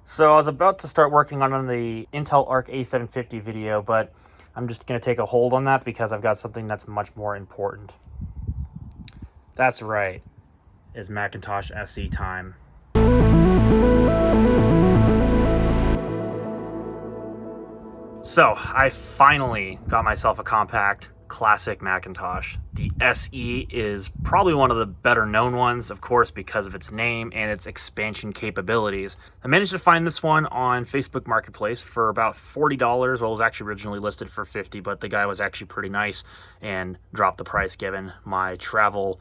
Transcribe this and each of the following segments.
So I was about to start working on the Intel Arc A750 video, but I'm just going to take a hold on that because I've got something that's much more important. That's right, it's Macintosh SE time. So I finally got myself a compact classic Macintosh. The SE is probably one of the better known ones, of course, because of its name and its expansion capabilities. I managed to find this one on Facebook Marketplace for about $40. Well, it was actually originally listed for $50, but the guy was actually pretty nice and dropped the price given my travel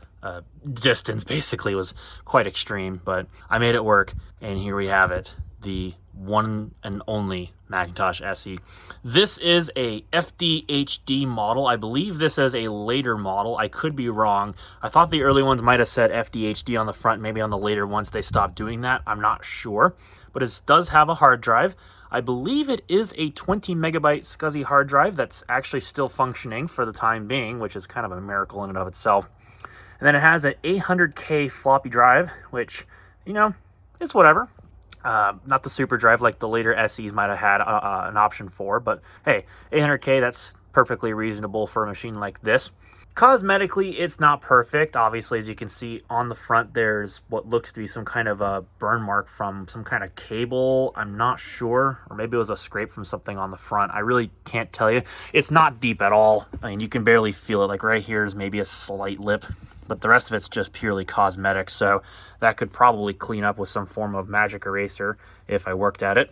distance basically was quite extreme, but I made it work, and here we have it, the one and only Macintosh SE. This is a FDHD model. I believe this is a later model. I could be wrong. I thought the early ones might have said FDHD on the front. Maybe on the later ones they stopped doing that. I'm not sure. But it does have a hard drive. I believe it is a 20 megabyte SCSI hard drive that's actually still functioning for the time being, which is kind of a miracle in and of itself. And then it has an 800K floppy drive, which, you know, it's whatever. Not the super drive like the later SEs might have had an option for, but hey, 800K, that's perfectly reasonable for a machine like this. Cosmetically, it's not perfect. Obviously, as you can see on the front, there's what looks to be some kind of a burn mark from some kind of cable. I'm not sure, or maybe it was a scrape from something on the front. I really can't tell you. It's not deep at all. I mean, you can barely feel it. Like right here is maybe a slight lip, but the rest of it's just purely cosmetic, so that could probably clean up with some form of magic eraser if I worked at it.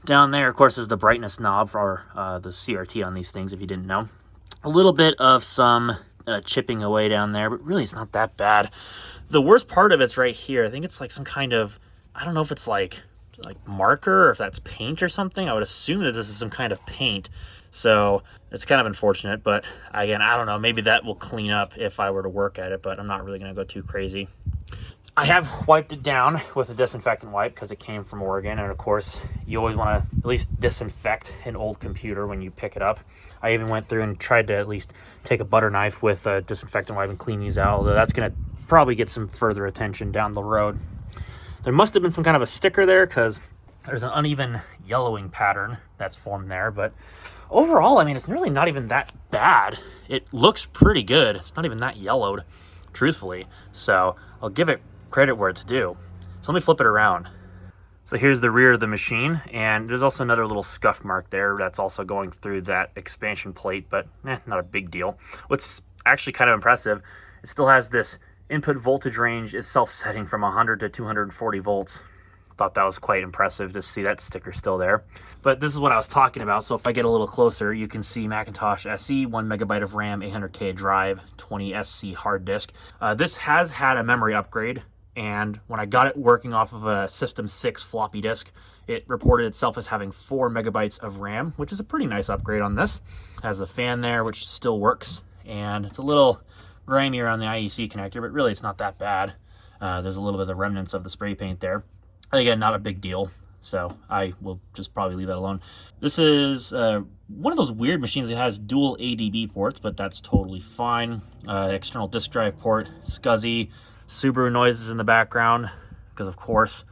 Down there, of course, is the brightness knob for the CRT on these things, if you didn't know. A little bit of some chipping away down there, but really it's not that bad. The worst part of it's right here. I think it's like some kind of, I don't know if it's like marker or if that's paint or something. I would assume that this is some kind of paint. So it's kind of unfortunate, but again, I don't know. Maybe that will clean up if I were to work at it, but I'm not really going to go too crazy. I have wiped it down with a disinfectant wipe because it came from Oregon, and of course, you always want to at least disinfect an old computer when you pick it up. I even went through and tried to at least take a butter knife with a disinfectant wipe and clean these out, although that's going to probably get some further attention down the road. There must have been some kind of a sticker there because there's an uneven yellowing pattern that's formed there, but overall, I mean, it's really not even that bad. It looks pretty good. It's not even that yellowed, truthfully. So I'll give it credit where it's due. So let me flip it around. So here's the rear of the machine, and there's also another little scuff mark there that's also going through that expansion plate, but not a big deal. What's actually kind of impressive, it still has this input voltage range is self-setting from 100 to 240 volts. Thought that was quite impressive to see that sticker still there. But this is what I was talking about. So if I get a little closer, you can see Macintosh SE, 1 megabyte of RAM, 800K drive, 20 SC hard disk. This has had a memory upgrade, and when I got it working off of a System 6 floppy disk, it reported itself as having 4 megabytes of RAM, which is a pretty nice upgrade on this. It has a fan there, which still works, and it's a little grimy around the IEC connector, but really it's not that bad. There's a little bit of the remnants of the spray paint there. Again, not a big deal, so I will just probably leave that alone. This is one of those weird machines that has dual ADB ports, but that's totally fine. External disk drive port, SCSI, Subaru noises in the background, because of course,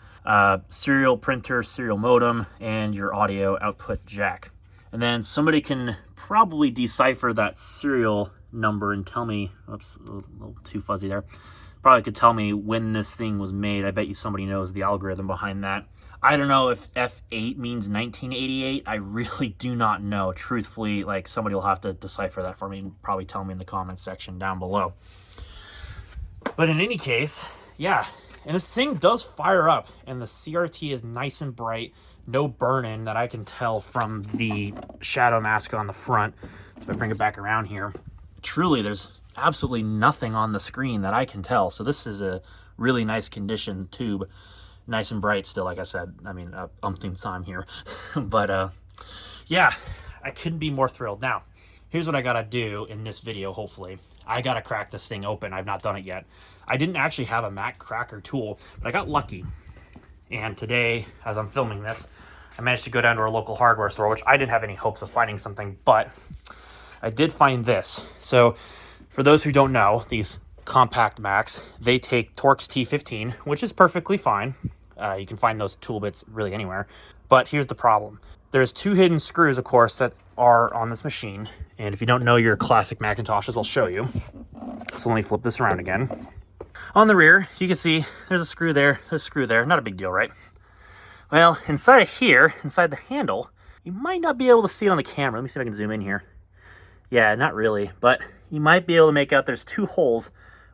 serial printer, serial modem, and your audio output jack. And then somebody can probably decipher that serial number and tell me, oops, a little too fuzzy there. Probably could tell me when this thing was made. I bet you somebody knows the algorithm behind that. I don't know if F8 means 1988. I really do not know. Truthfully, like, somebody will have to decipher that for me and probably tell me in the comments section down below. But in any case, yeah, and this thing does fire up, and the CRT is nice and bright, no burn-in that I can tell from the shadow mask on the front. So if I bring it back around here, truly there's absolutely nothing on the screen that I can tell. So this is a really nice condition tube, nice and bright still, like I said. I mean, umpteenth time here. But yeah, I couldn't be more thrilled. Now, here's what I gotta do in this video, hopefully. I gotta crack this thing open. I've not done it yet. I didn't actually have a Mac cracker tool, but I got lucky. And today, as I'm filming this, I managed to go down to our local hardware store, which I didn't have any hopes of finding something, but I did find this. So for those who don't know, these compact Macs, they take Torx T15, which is perfectly fine. You can find those tool bits really anywhere. But here's the problem. There's 2 hidden screws, of course, that are on this machine. And if you don't know your classic Macintoshes, I'll show you. So let me flip this around again. On the rear, you can see there's a screw there, there's a screw there. Not a big deal, right? Well, inside of here, inside the handle, you might not be able to see it on the camera. Let me see if I can zoom in here. Yeah, not really, but you might be able to make out there's 2 holes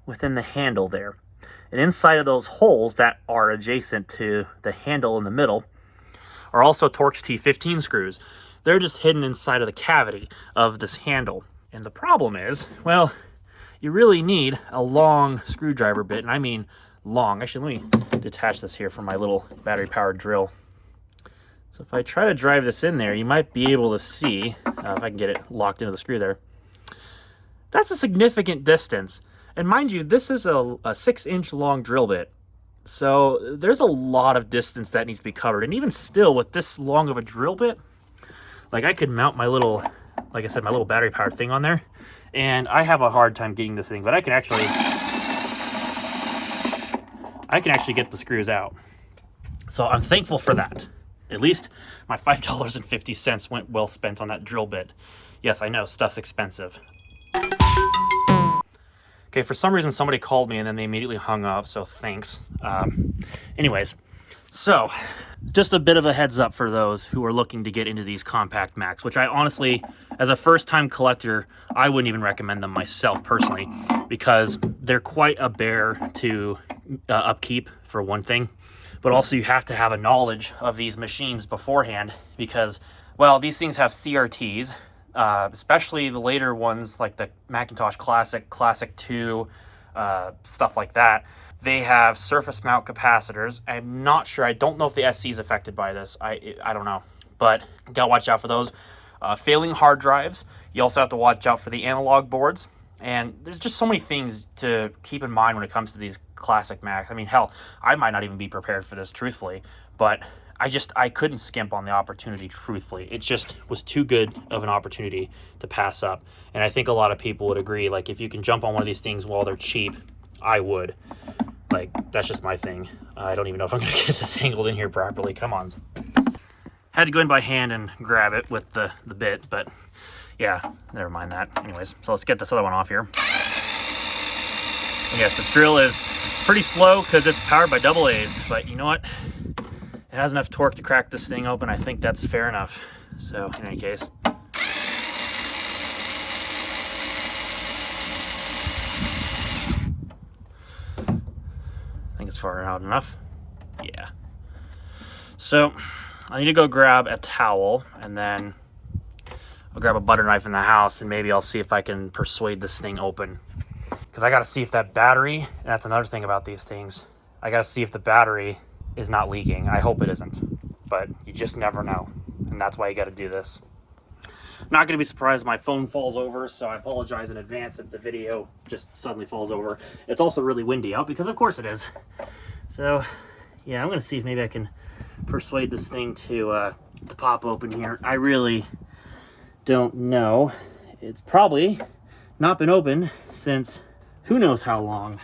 within the handle there. And inside of those holes that are adjacent to the handle in the middle are also Torx T15 screws. They're just hidden inside of the cavity of this handle. And the problem is, well, you really need a long screwdriver bit, and I mean long. Actually, let me detach this here from my little battery-powered drill. So if I try to drive this in there, you might be able to see, if I can get it locked into the screw there. That's a significant distance. And mind you, this is a 6-inch long drill bit. So there's a lot of distance that needs to be covered. And even still, with this long of a drill bit, like I could mount my little, like I said, my little battery powered thing on there. And I have a hard time getting this thing, but I can actually get the screws out. So I'm thankful for that. At least my $5.50 went well spent on that drill bit. Yes, I know, stuff's expensive. Okay, for some reason somebody called me and then they immediately hung up, so thanks. Anyways, so just a bit of a heads up for those who are looking to get into these compact Macs, which I honestly, as a first-time collector, I wouldn't even recommend them myself personally, because they're quite a bear to upkeep, for one thing. But also you have to have a knowledge of these machines beforehand, because, well, these things have CRTs, especially the later ones like the Macintosh Classic, Classic 2, stuff like that. They have surface mount capacitors. I'm not sure. I don't know if the SC is affected by this. I don't know. But gotta watch out for those. Failing hard drives. You also have to watch out for the analog boards. And there's just so many things to keep in mind when it comes to these classic Macs. I mean, hell, I might not even be prepared for this, truthfully. But I couldn't skimp on the opportunity, truthfully. It just was too good of an opportunity to pass up. And I think a lot of people would agree, like, if you can jump on one of these things while they're cheap, I would. Like, that's just my thing. I don't even know if I'm going to get this angled in here properly. Come on. Had to go in by hand and grab it with the bit, but yeah, never mind that. Anyways, so let's get this other one off here. And yes, this drill is pretty slow because it's powered by AA's, but you know what? It has enough torque to crack this thing open. I think that's fair enough. So, in any case. I think it's far out enough. Yeah. So, I need to go grab a towel, and then I'll grab a butter knife in the house, and maybe I'll see if I can persuade this thing open. Because I got to see if that battery, and that's another thing about these things, I got to see if the battery is not leaking. I hope it isn't, but you just never know, and that's why you got to do this. Not going to be surprised if my phone falls over, so I apologize in advance if the video just suddenly falls over. It's also really windy out, because of course it is. So yeah, I'm going to see if maybe I can persuade this thing to pop open here. I really don't know. It's probably not been open since who knows how long.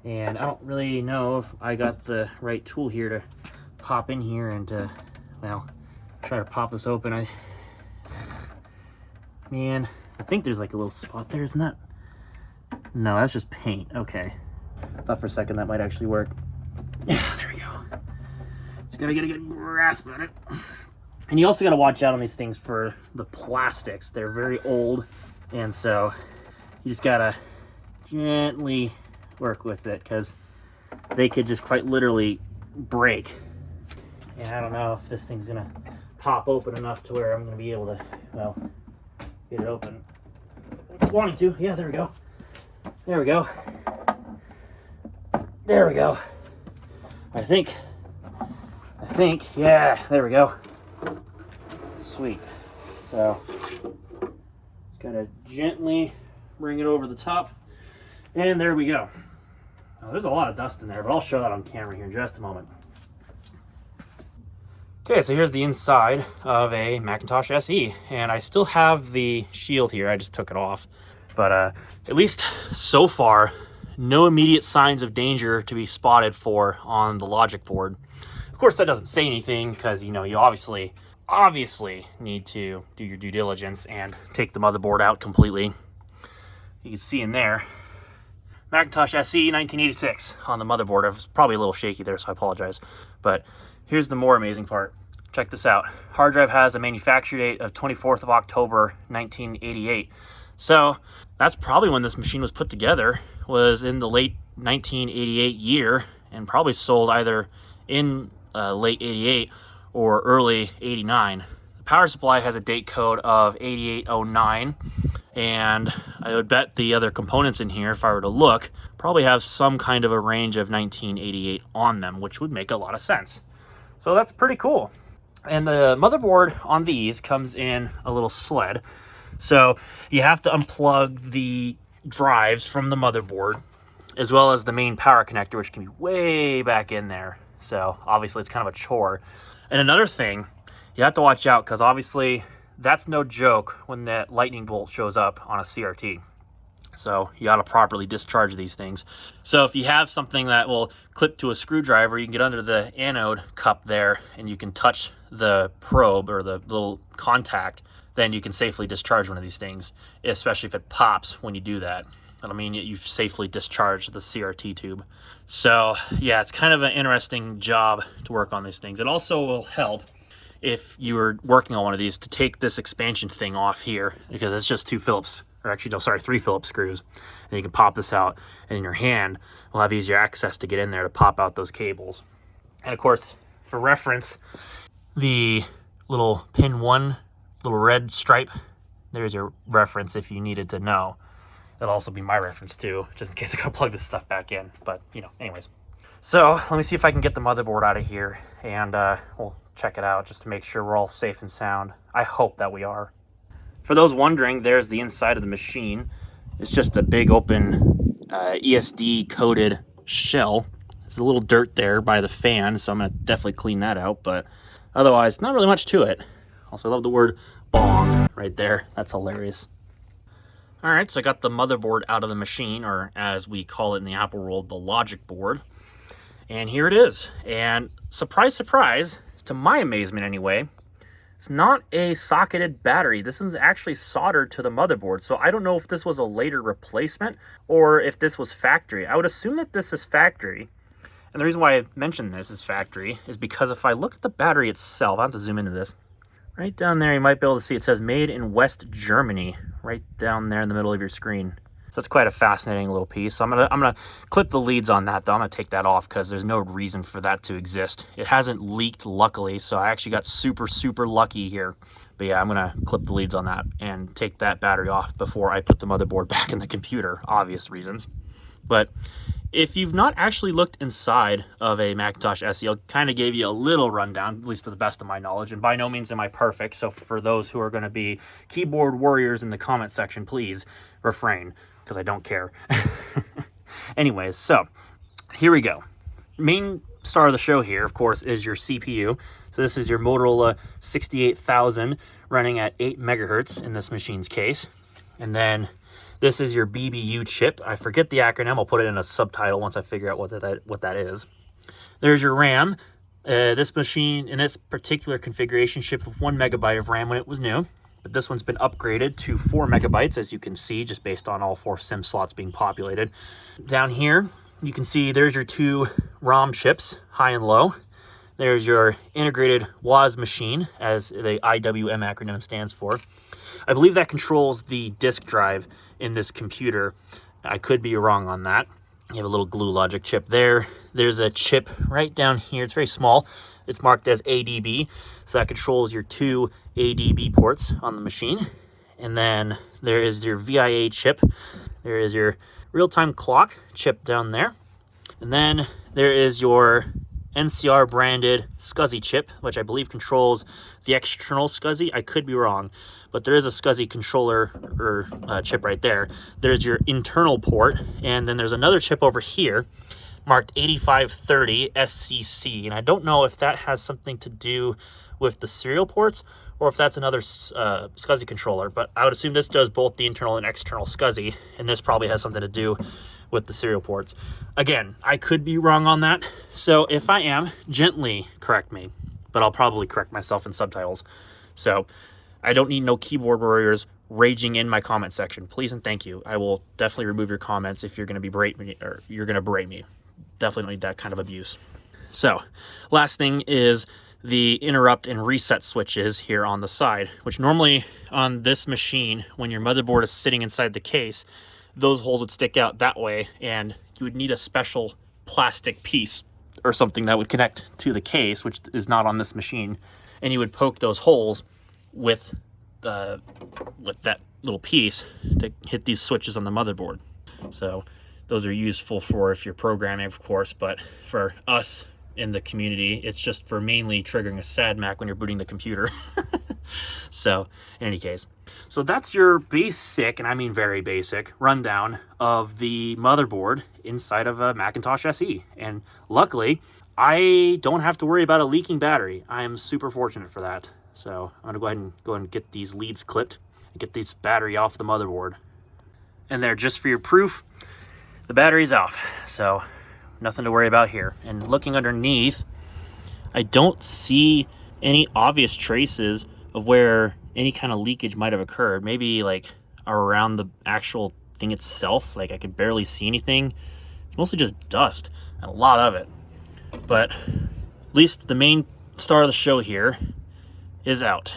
And I don't really know if I got the right tool here to pop in here and to, well, try to pop this open. Man, I think there's like a little spot there, isn't that? No, that's just paint. Okay. I thought for a second that might actually work. Yeah, there we go. Just gotta get a good grasp at it. And you also gotta watch out on these things for the plastics. They're very old, and so you just gotta gently work with it, because they could just quite literally break. And I don't know if this thing's gonna pop open enough to where I'm gonna be able to, well, get it open. It's wanting to. Yeah, there we go. There we go. There we go. I think, yeah, there we go. Sweet. So, just gotta gently bring it over the top, and there we go. Now, there's a lot of dust in there, but I'll show that on camera here in just a moment. Okay, so here's the inside of a Macintosh SE, and I still have the shield here. I just took it off, but at least so far, no immediate signs of danger to be spotted for on the logic board. Of course, that doesn't say anything because, you know, you obviously need to do your due diligence and take the motherboard out completely. You can see in there, Macintosh SE 1986 on the motherboard. I was probably a little shaky there, so I apologize. But here's the more amazing part. Check this out. Hard drive has a manufacture date of 24th of October 1988. So that's probably when this machine was put together, was in the late 1988 year, and probably sold either in late 88 or early 89. The power supply has a date code of 8809, and I would bet the other components in here, if I were to look, probably have some kind of a range of 1988 on them, which would make a lot of sense. So that's pretty cool. And the motherboard on these comes in a little sled. So you have to unplug the drives from the motherboard, as well as the main power connector, which can be way back in there. So obviously it's kind of a chore. And another thing, you have to watch out, because obviously that's no joke when that lightning bolt shows up on a CRT. So you got to properly discharge these things. So if you have something that will clip to a screwdriver, you can get under the anode cup there and you can touch the probe or the little contact. Then you can safely discharge one of these things, especially if it pops when you do that. That'll mean you've safely discharged the CRT tube. So yeah, it's kind of an interesting job to work on these things. It also will help if you were working on one of these to take this expansion thing off here, because it's just 3 Phillips screws. And you can pop this out, and in your hand will have easier access to get in there to pop out those cables. And of course, for reference, the little pin 1, little red stripe, there's your reference if you needed to know. That'll also be my reference too, just in case I gotta plug this stuff back in. But, you know, anyways. So let me see if I can get the motherboard out of here, and we'll check it out just to make sure we're all safe and sound. I hope that we are. For those wondering, there's the inside of the machine. It's just a big open ESD coated shell. There's a little dirt there by the fan, so I'm gonna definitely clean that out, but otherwise, not really much to it. Also, I love the word bong right there. That's hilarious. All right, so I got the motherboard out of the machine, or as we call it in the Apple world, the logic board. And here it is. And surprise, surprise, to my amazement anyway, it's not a socketed battery. This is actually soldered to the motherboard. So I don't know if this was a later replacement or if this was factory. I would assume that this is factory. And the reason why I mentioned this is factory is because if I look at the battery itself, I'll have to zoom into this. Right down there, you might be able to see it says made in West Germany, right down there in the middle of your screen. So that's quite a fascinating little piece. So I'm gonna clip the leads on that though. I'm gonna take that off because there's no reason for that to exist. It hasn't leaked, luckily, so I actually got super lucky here. But yeah, I'm gonna clip the leads on that and take that battery off before I put the motherboard back in the computer, obvious reasons. But if you've not actually looked inside of a Macintosh SE, I kind of gave you a little rundown, at least to the best of my knowledge, and by no means am I perfect. So for those who are going to be keyboard warriors in the comment section, please refrain, because I don't care. Anyways, so here we go. Main star of the show here, of course, is your CPU. So this is your Motorola 68000 running at 8 megahertz in this machine's case. And then this is your BBU chip. I forget the acronym. I'll put it in a subtitle once I figure out what that is. There's your RAM. This machine, in its particular configuration, shipped with 1 megabyte of RAM when it was new. But this one's been upgraded to 4 megabytes, as you can see, just based on all 4 SIM slots being populated. Down here, you can see there's your 2 ROM chips, high and low. There's your integrated WAS machine, as the IWM acronym stands for. I believe that controls the disk drive in this computer. I could be wrong on that. You have a little glue logic chip there. There's a chip right down here. It's very small. It's marked as ADB. So that controls your 2 ADB ports on the machine. And then there is your VIA chip. There is your real-time clock chip down there. And then there is your NCR branded SCSI chip, which I believe controls the external SCSI. I could be wrong, but there is a SCSI controller or chip right there. There's your internal port, and then there's another chip over here marked 8530 SCC, and I don't know if that has something to do with the serial ports or if that's another SCSI controller, but I would assume this does both the internal and external SCSI, and this probably has something to do with the serial ports. Again, I could be wrong on that, so if I am, gently correct me, but I'll probably correct myself in subtitles. So I don't need no keyboard warriors raging in my comment section. Please and thank you. I will definitely remove your comments if you're going to be berate me, or you're going to berate me. Definitely don't need that kind of abuse. So last thing is the interrupt and reset switches here on the side, which normally on this machine, when your motherboard is sitting inside the case, those holes would stick out that way, and you would need a special plastic piece or something that would connect to the case, which is not on this machine, and you would poke those holes with that little piece to hit these switches on the motherboard. So those are useful for if you're programming, of course, but for us in the community, it's just for mainly triggering a SAD Mac when you're booting the computer. So in any case, so that's your basic, and I mean very basic, rundown of the motherboard inside of a Macintosh SE. And luckily, I don't have to worry about a leaking battery. I am super fortunate for that. So I'm gonna go ahead and get these leads clipped and get this battery off the motherboard. And there, just for your proof, the battery's off. So nothing to worry about here. And looking underneath, I don't see any obvious traces of where any kind of leakage might have occurred. Maybe like around the actual thing itself. Like I could barely see anything. It's mostly just dust, and a lot of it. But at least the main star of the show here is out.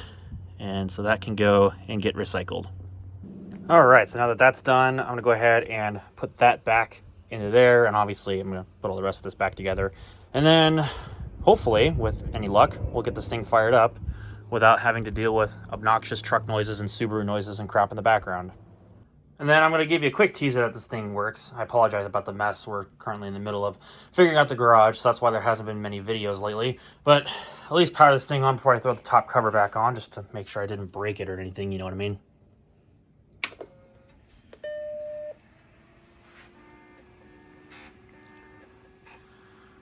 And so that can go and get recycled. All right, so now that that's done, I'm gonna go ahead and put that back into there. And obviously I'm gonna put all the rest of this back together. And then hopefully, with any luck, we'll get this thing fired up without having to deal with obnoxious truck noises and Subaru noises and crap in the background. And then I'm going to give you a quick teaser that this thing works. I apologize about the mess. We're currently in the middle of figuring out the garage, so that's why there hasn't been many videos lately. But at least power this thing on before I throw the top cover back on, just to make sure I didn't break it or anything, you know what I mean?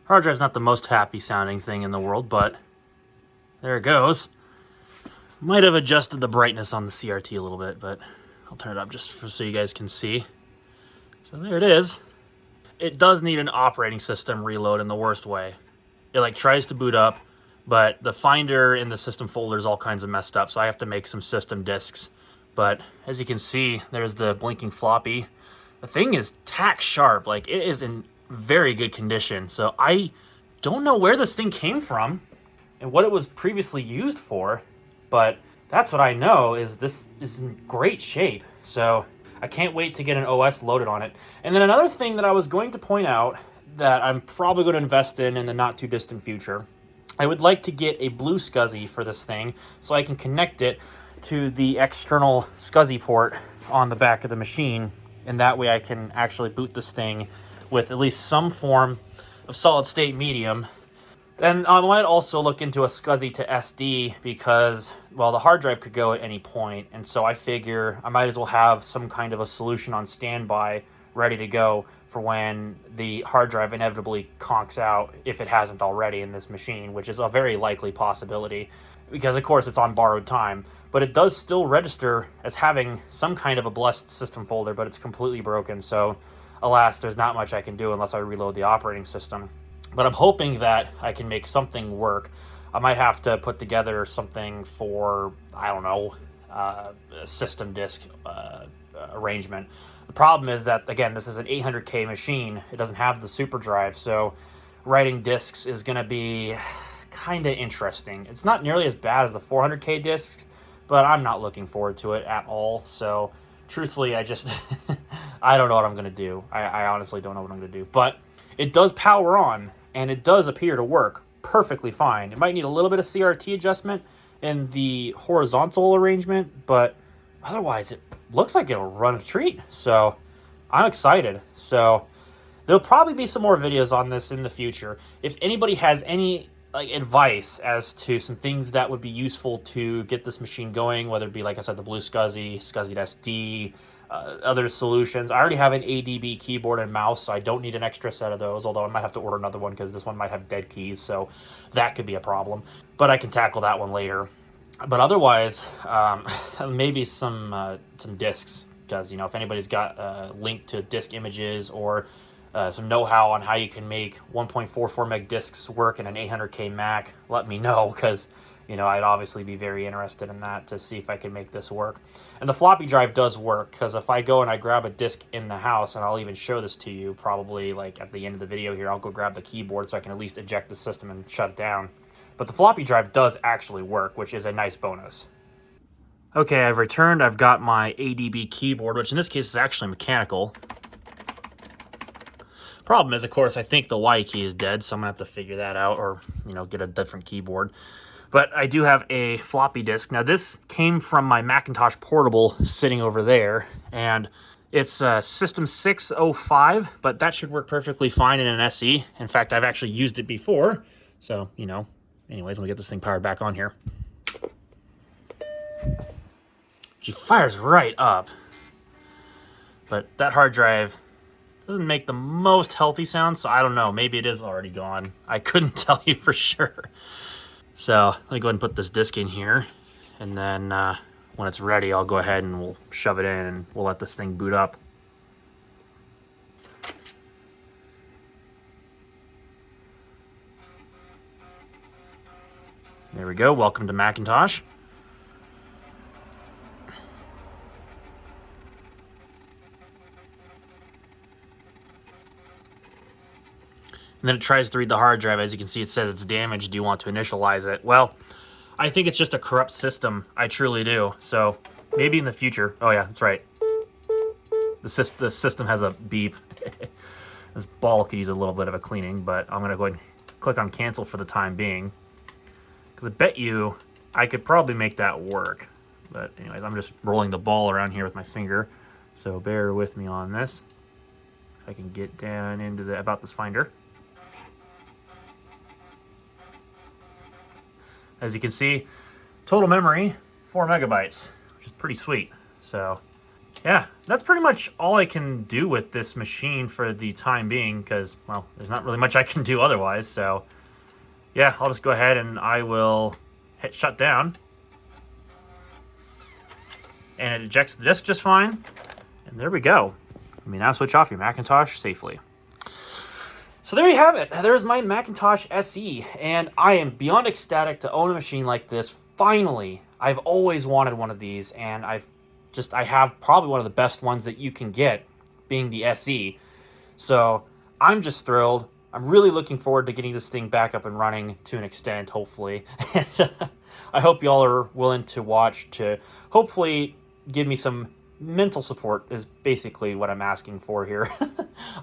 Hard drive's not the most happy sounding thing in the world, but there it goes. Might have adjusted the brightness on the CRT a little bit, but I'll turn it up just so you guys can see. So there it is. It does need an operating system reload in the worst way. It like tries to boot up, but the Finder in the system folder is all kinds of messed up, so I have to make some system disks. But as you can see, there's the blinking floppy. The thing is tack sharp, like it is in very good condition. So I don't know where this thing came from and what it was previously used for, but that's what I know, is this is in great shape. So I can't wait to get an OS loaded on it. And then another thing that I was going to point out that I'm probably going to invest in the not too distant future, I would like to get a blue SCSI for this thing so I can connect it to the external SCSI port on the back of the machine, and that way I can actually boot this thing with at least some form of solid state medium. And I might also look into a SCSI to SD because, well, the hard drive could go at any point. And so I figure I might as well have some kind of a solution on standby ready to go for when the hard drive inevitably conks out, if it hasn't already in this machine, which is a very likely possibility because, of course, it's on borrowed time. But it does still register as having some kind of a blessed system folder, but it's completely broken. So, alas, there's not much I can do unless I reload the operating system. But I'm hoping that I can make something work. I might have to put together something for, I don't know, a system disk arrangement. The problem is that, again, this is an 800K machine. It doesn't have the super drive, so writing disks is going to be kind of interesting. It's not nearly as bad as the 400K disks, but I'm not looking forward to it at all. So truthfully, I just, I don't know what I'm going to do. I honestly don't know what I'm going to do. But it does power on, and it does appear to work perfectly fine. It might need a little bit of CRT adjustment in the horizontal arrangement, but otherwise it looks like it'll run a treat. So I'm excited. So there'll probably be some more videos on this in the future. If anybody has any advice as to some things that would be useful to get this machine going, whether it be, like I said, the blue SCSI, SCSI SD, other solutions. I already have an ADB keyboard and mouse, so I don't need an extra set of those, although I might have to order another one because this one might have dead keys, so that could be a problem. But I can tackle that one later. But otherwise, maybe some discs. because, you know, if anybody's got a link to disk images or some know-how on how you can make 1.44 meg disks work in an 800K Mac, let me know, because, you know, I'd obviously be very interested in that to see if I can make this work. And the floppy drive does work, because if I go and I grab a disk in the house, and I'll even show this to you probably like at the end of the video here, I'll go grab the keyboard so I can at least eject the system and shut it down. But the floppy drive does actually work, which is a nice bonus. Okay, I've returned. I've got my ADB keyboard, which in this case is actually mechanical. Problem is, of course, I think the Y key is dead, so I'm going to have to figure that out, or, you know, get a different keyboard. But I do have a floppy disk. Now, this came from my Macintosh Portable sitting over there, and it's System 605, but that should work perfectly fine in an SE. In fact, I've actually used it before, so, you know, anyways, let me get this thing powered back on here. She fires right up, but that hard drive doesn't make the most healthy sound, so I don't know. Maybe it is already gone. I couldn't tell you for sure. So let me go ahead and put this disk in here, and then when it's ready, I'll go ahead and we'll shove it in, and we'll let this thing boot up. There we go. Welcome to Macintosh. And then it tries to read the hard drive. As you can see, it says it's damaged. Do you want to initialize it? Well, I think it's just a corrupt system. I truly do. So maybe in the future. Oh yeah, that's right. The system has a beep. This ball could use a little bit of a cleaning, but I'm going to go ahead and click on cancel for the time being. Because I bet you I could probably make that work. But anyways, I'm just rolling the ball around here with my finger. So bear with me on this. If I can get down into the About This Finder. As you can see, total memory, 4 megabytes, which is pretty sweet. So, yeah, that's pretty much all I can do with this machine for the time being, because, well, there's not really much I can do otherwise. So, yeah, I'll just go ahead and I will hit shut down. And it ejects the disk just fine. And there we go. You may now switch off your Macintosh safely. So there you have it. There's my Macintosh SE, and I am beyond ecstatic to own a machine like this. Finally, I've always wanted one of these, and I have probably one of the best ones that you can get, being the SE. So I'm just thrilled. I'm really looking forward to getting this thing back up and running to an extent, hopefully. And I hope y'all are willing to watch to hopefully give me some mental support is basically what I'm asking for here.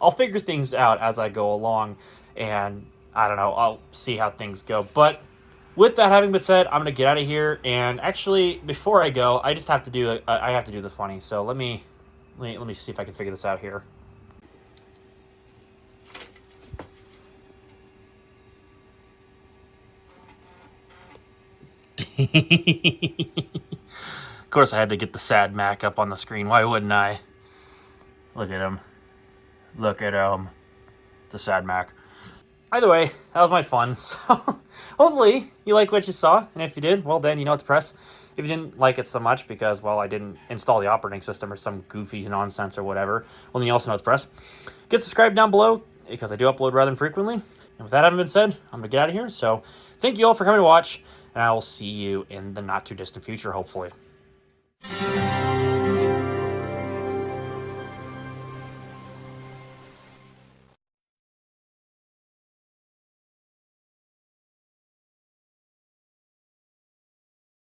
I'll figure things out as I go along, and I don't know, I'll see how things go. But with that having been said, I'm gonna get out of here. And actually, before I go, I just have to do I have to do the funny. So let me see if I can figure this out here. Of course, I had to get the sad Mac up on the screen. Why wouldn't I? Look at him. Look at him. The sad Mac. Either way, that was my fun. So hopefully you like what you saw. And if you did, well, then you know what to press. If you didn't like it so much because, well, I didn't install the operating system or some goofy nonsense or whatever, well, then you also know what to press. Get subscribed down below because I do upload rather frequently. And with that having been said, I'm going to get out of here. So thank you all for coming to watch, and I will see you in the not too distant future, hopefully.